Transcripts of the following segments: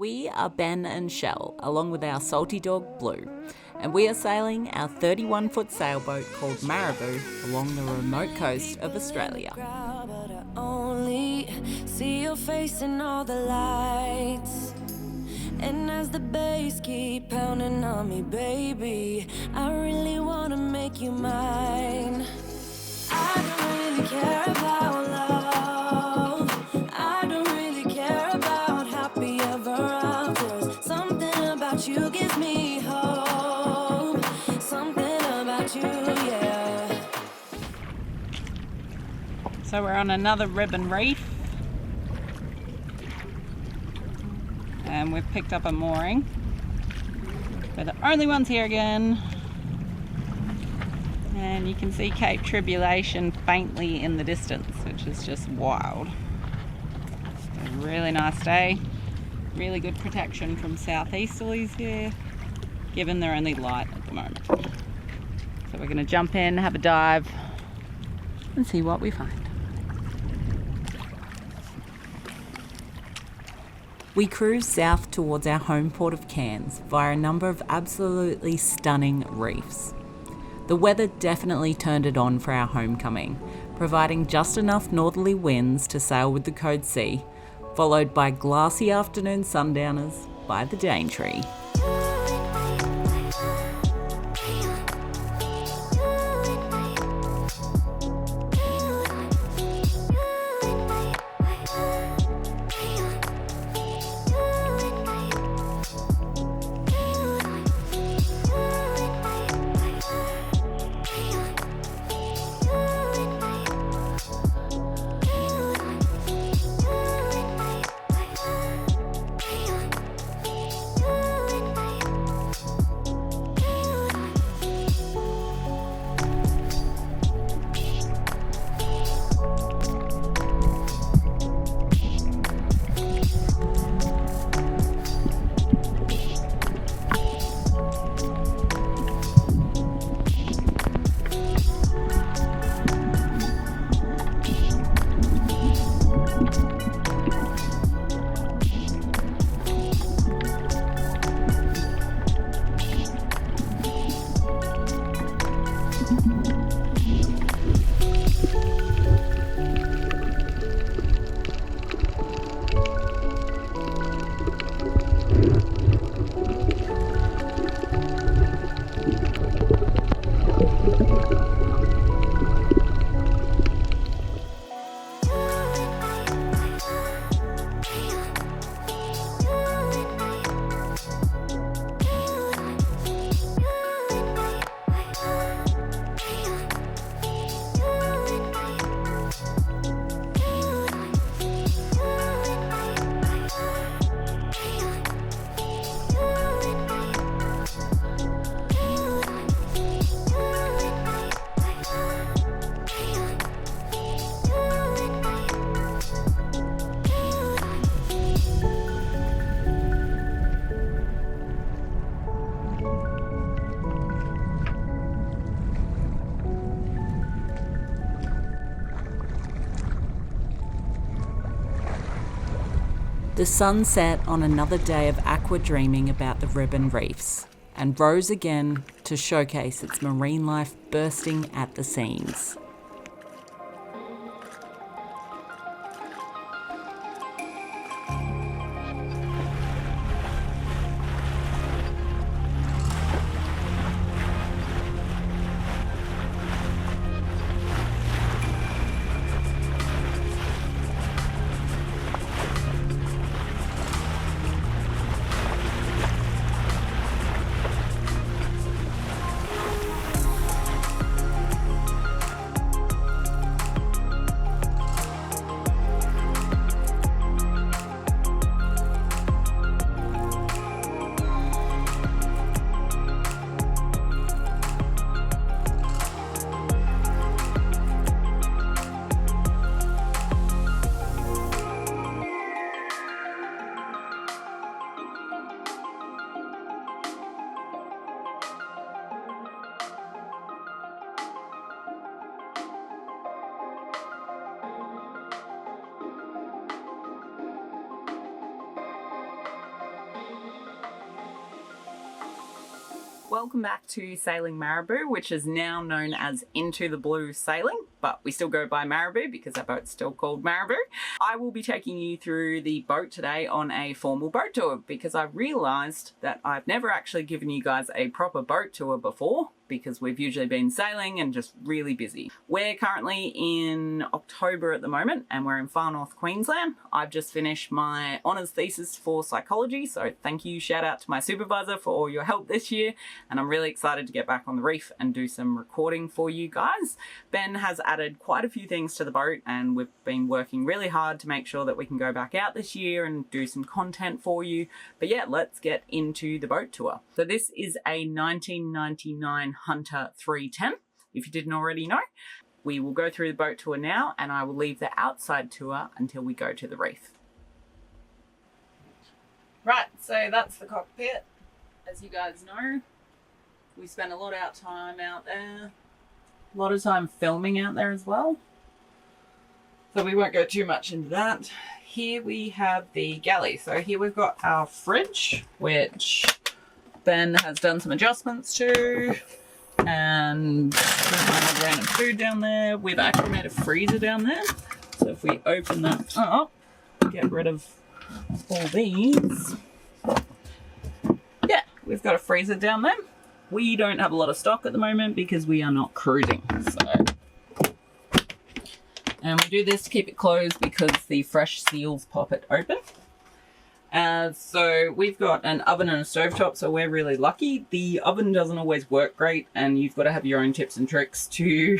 We are Ben and Shell, along with our salty dog Blue, and we are sailing our 31-foot sailboat called Marabou along the remote coast of Australia. Only see your face in all the lights, and as the bass keep pounding on me, baby, I really wanna make you mine. I don't really care about love, I don't really care about happy ever afters. Something about you gives me hope, something about you, yeah. So we're on another ribbon reef, and we've picked up a mooring. We're the only ones here again, and you can see Cape Tribulation faintly in the distance, which is just wild. It's a really nice day, really good protection from southeasterlies here, given they're only light at the moment. So we're going to jump in, have a dive, and see what we find. We cruise south towards our home port of Cairns via a number of absolutely stunning reefs. The weather definitely turned it on for our homecoming, providing just enough northerly winds to sail with the Code Sea, followed by glassy afternoon sundowners by the Daintree. The sun set on another day of aqua dreaming about the ribbon reefs and rose again to showcase its marine life bursting at the seams. Welcome back to Sailing Marabou, which is now known as Into the Blue Sailing, but we still go by Marabou because our boat's still called Marabou. I will be taking you through the boat today on a formal boat tour because I realised that I've never actually given you guys a proper boat tour before because we've usually been sailing and just really busy. We're currently in October at the moment and we're in far north Queensland. I've just finished my honours thesis for psychology, so thank you, shout out to my supervisor for all your help this year, and I'm really excited to get back on the reef and do some recording for you guys. Ben has added quite a few things to the boat and we've been working really hard to make sure that we can go back out this year and do some content for you. But yeah, let's get into the boat tour. So this is a 1999 Hunter 310, if you didn't already know. We will go through the boat tour now and I will leave the outside tour until we go to the reef. Right, so that's the cockpit. As you guys know, we spent a lot of time out there. A lot of time filming out there as well. So we won't go too much into that. Here we have the galley. So here we've got our fridge, which Ben has done some adjustments to. And random food down there. We've actually made a freezer down there. So if we open that up, get rid of all these. Yeah, we've got a freezer down there. We don't have a lot of stock at the moment because we are not cruising. And we do this to keep it closed because the fresh seals pop it open. So we've got an oven and a stovetop, so we're really lucky. The oven doesn't always work great and you've got to have your own tips and tricks to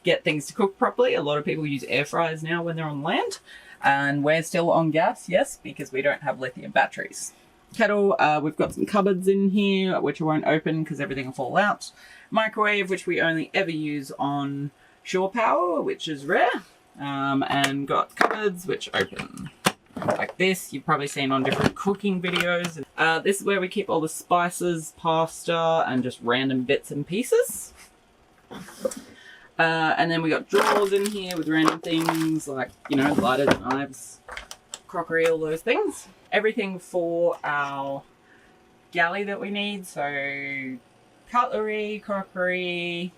get things to cook properly. A lot of people use air fryers now when they're on land, and we're still on gas, yes, because we don't have lithium batteries. Kettle, we've got some cupboards in here which I won't open because everything will fall out. Microwave, which we only ever use on shore power, which is rare, and got cupboards which open like this. You've probably seen on different cooking videos. This is where we keep all the spices, pasta, and just random bits and pieces. And then we got drawers in here with random things like, you know, lighters, knives, crockery, all those things. Everything for our galley that we need. So cutlery, crockery,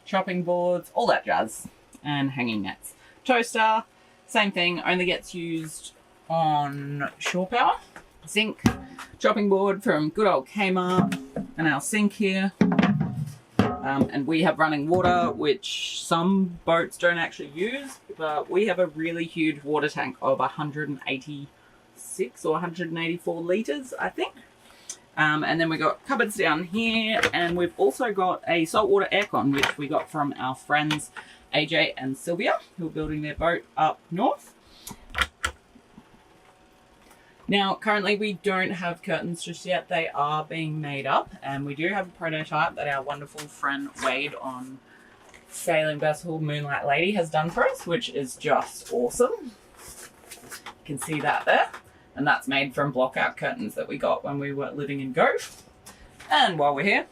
chopping boards, all that jazz, and hanging nets. Toaster, same thing, only gets used on shore power. Sink, chopping board from good old Kmart, and our sink here. And we have running water, which some boats don't actually use, but we have a really huge water tank of 186 or 184 litres, I think. And then we got cupboards down here, and we've also got a saltwater aircon, which we got from our friends AJ and Sylvia, who are building their boat up north. Now, currently we don't have curtains just yet. They are being made up, and we do have a prototype that our wonderful friend Wade on sailing vessel Moonlight Lady has done for us, which is just awesome. You can see that there. And that's made from block-out curtains that we got when we were living in Gove. And while we're here,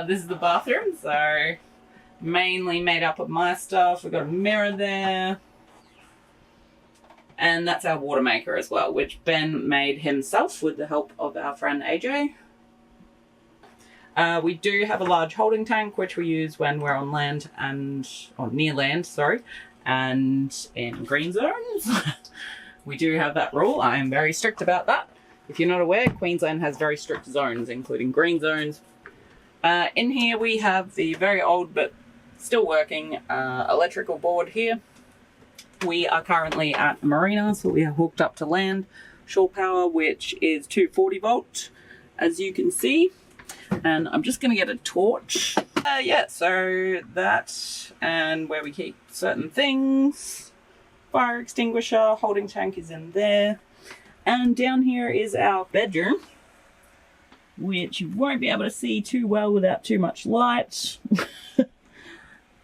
this is the bathroom. So mainly made up of my stuff. We've got a mirror there. And that's our water maker as well, which Ben made himself with the help of our friend AJ. We do have a large holding tank, which we use when we're on land or near land, sorry, and in green zones. We do have that rule. I am very strict about that. If you're not aware, Queensland has very strict zones, including green zones. In here we have the very old but still working electrical board here. We are currently at a marina, so we are hooked up to land shore power, which is 240 volt, as you can see. And I'm just going to get a torch. Yeah, so that, and where we keep certain things. Fire extinguisher, holding tank is in there. And down here is our bedroom, which you won't be able to see too well without too much light.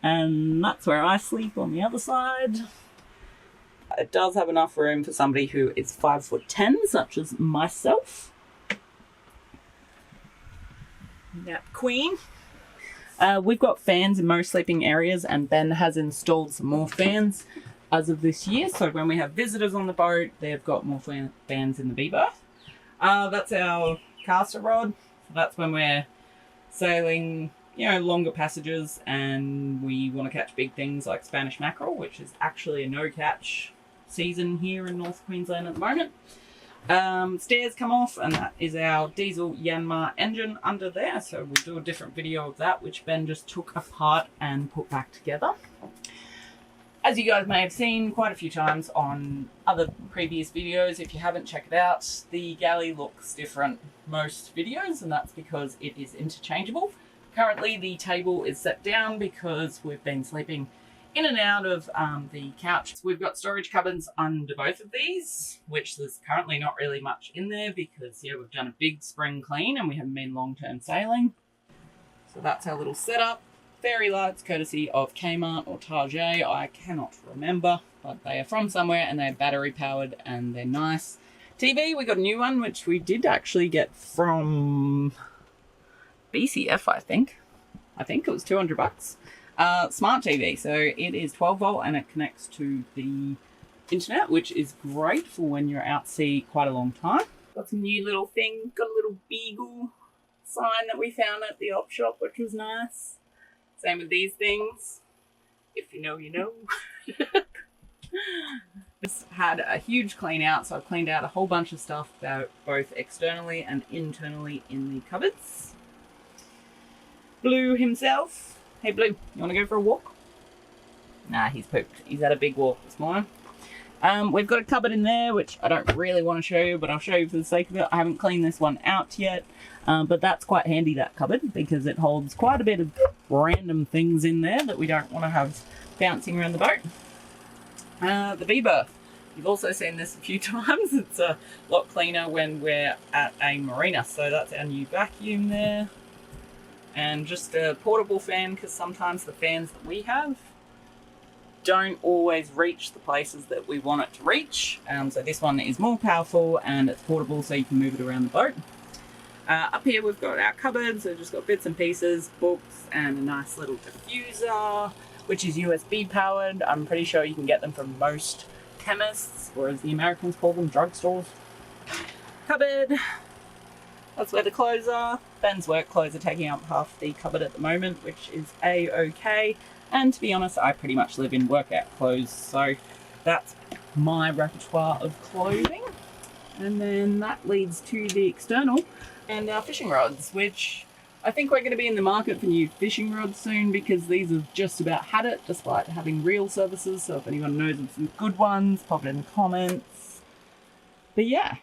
And that's where I sleep on the other side. It does have enough room for somebody who is 5'10", such as myself. That queen. We've got fans in most sleeping areas, and Ben has installed some more fans as of this year. So when we have visitors on the boat, they've got more fans in the B berth. That's our caster rod So that's when we're sailing, you know, longer passages and we want to catch big things like Spanish mackerel, which is actually a no-catch season here in North Queensland at the moment. Stairs come off, and that is our diesel Yanmar engine under there. So we'll do a different video of that, which Ben just took apart and put back together. As you guys may have seen quite a few times on other previous videos, if you haven't checked it out, the galley looks different most videos, and that's because it is interchangeable. Currently the table is set down because we've been sleeping in and out of the couch. We've got storage cupboards under both of these, which there's currently not really much in there because, yeah, we've done a big spring clean and we haven't been long-term sailing. So that's our little setup. Fairy lights, courtesy of Kmart or Target, I cannot remember, but they are from somewhere and they're battery powered and they're nice. TV, we got a new one, which we did actually get from BCF, I think. I think it was $200. Smart TV, so it is 12 volt and it connects to the internet, which is great for when you're out sea quite a long time. Got some new little thing, got a little beagle sign that we found at the op shop, which was nice. Same with these things. If you know, you know. This had a huge clean out, so I've cleaned out a whole bunch of stuff both externally and internally in the cupboards. Blue himself. Hey Blue, you want to go for a walk? Nah, he's pooped. He's had a big walk this morning. We've got a cupboard in there, which I don't really want to show you, but I'll show you for the sake of it. I haven't cleaned this one out yet, but that's quite handy, that cupboard, because it holds quite a bit of random things in there that we don't want to have bouncing around the boat. The V-berth. You've also seen this a few times. It's a lot cleaner when we're at a marina. So that's our new vacuum there. And just a portable fan, because sometimes the fans that we have don't always reach the places that we want it to reach. So this one is more powerful and it's portable, so you can move it around the boat. Up here we've got our cupboard, so just got bits and pieces, books, and a nice little diffuser, which is USB powered. I'm pretty sure you can get them from most chemists, or as the Americans call them, drugstores. Cupboard. That's where the clothes are. Ben's work clothes are taking up half the cupboard at the moment, which is a-okay. And to be honest, I pretty much live in workout clothes, so that's my repertoire of clothing. And then that leads to the external and our fishing rods, which I think we're going to be in the market for new fishing rods soon, because these have just about had it, despite having reel services. So if anyone knows of some good ones, pop it in the comments. But yeah.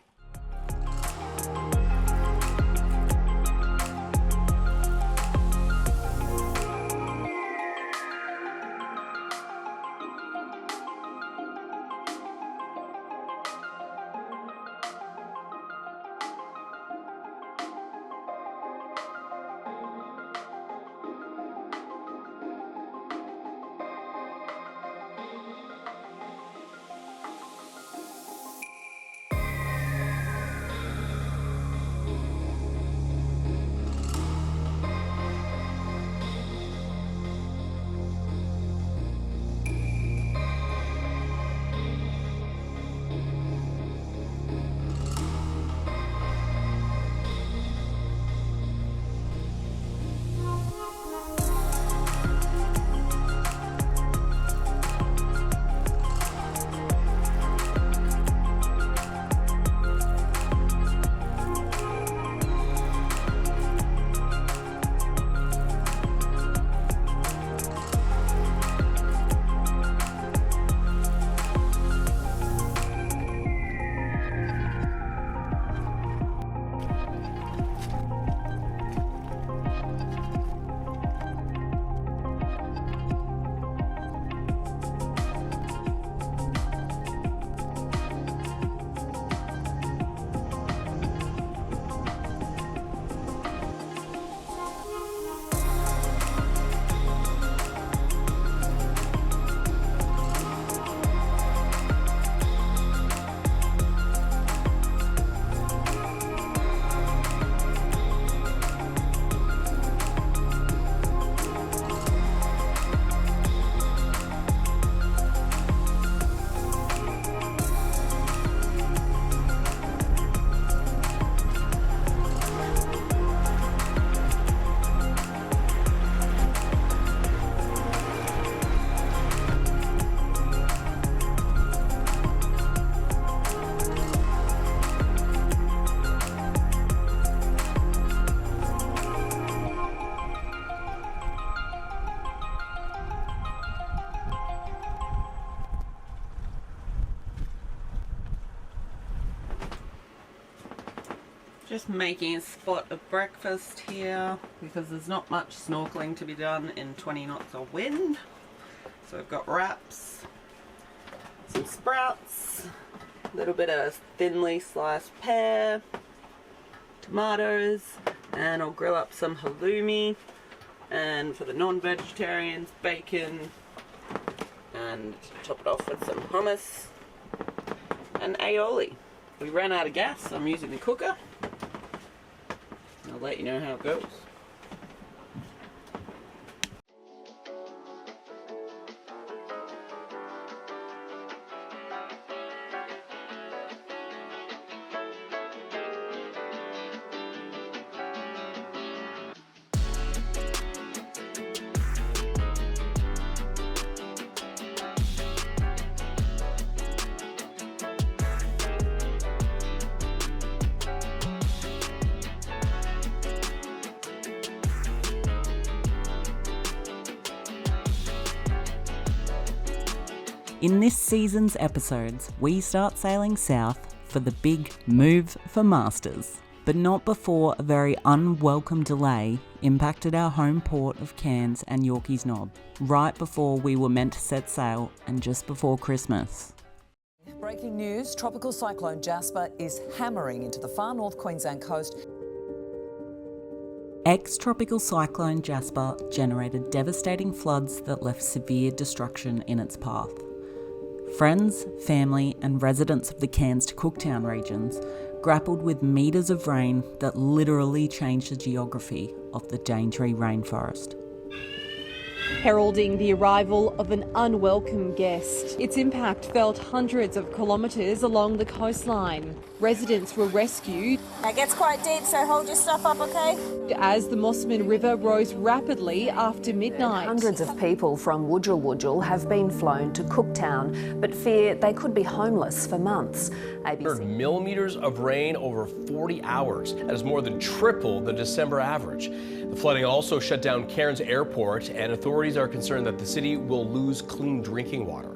Just making a spot of breakfast here because there's not much snorkeling to be done in 20 knots of wind. So I've got wraps, some sprouts, a little bit of thinly sliced pear, tomatoes, and I'll grill up some halloumi, and for the non-vegetarians, bacon, and top it off with some hummus and aioli. We ran out of gas, so I'm using the cooker. I'll let you know how it goes. In this season's episodes, we start sailing south for the big move for masters, but not before a very unwelcome delay impacted our home port of Cairns and Yorkeys Knob, right before we were meant to set sail and just before Christmas. Breaking news, Tropical Cyclone Jasper is hammering into the far north Queensland coast. Ex-tropical cyclone Jasper generated devastating floods that left severe destruction in its path. Friends, family and residents of the Cairns to Cooktown regions grappled with metres of rain that literally changed the geography of the Daintree rainforest. Heralding the arrival of an unwelcome guest. Its impact felt hundreds of kilometres along the coastline. Residents were rescued. It gets quite deep, so hold your stuff up, okay? As the Mossman River rose rapidly after midnight. Hundreds of people from Wudjil have been flown to Cooktown, but fear they could be homeless for months. 100 millimetres of rain over 40 hours. That is more than triple the December average. The flooding also shut down Cairns Airport, and authorities are concerned that the city will lose clean drinking water.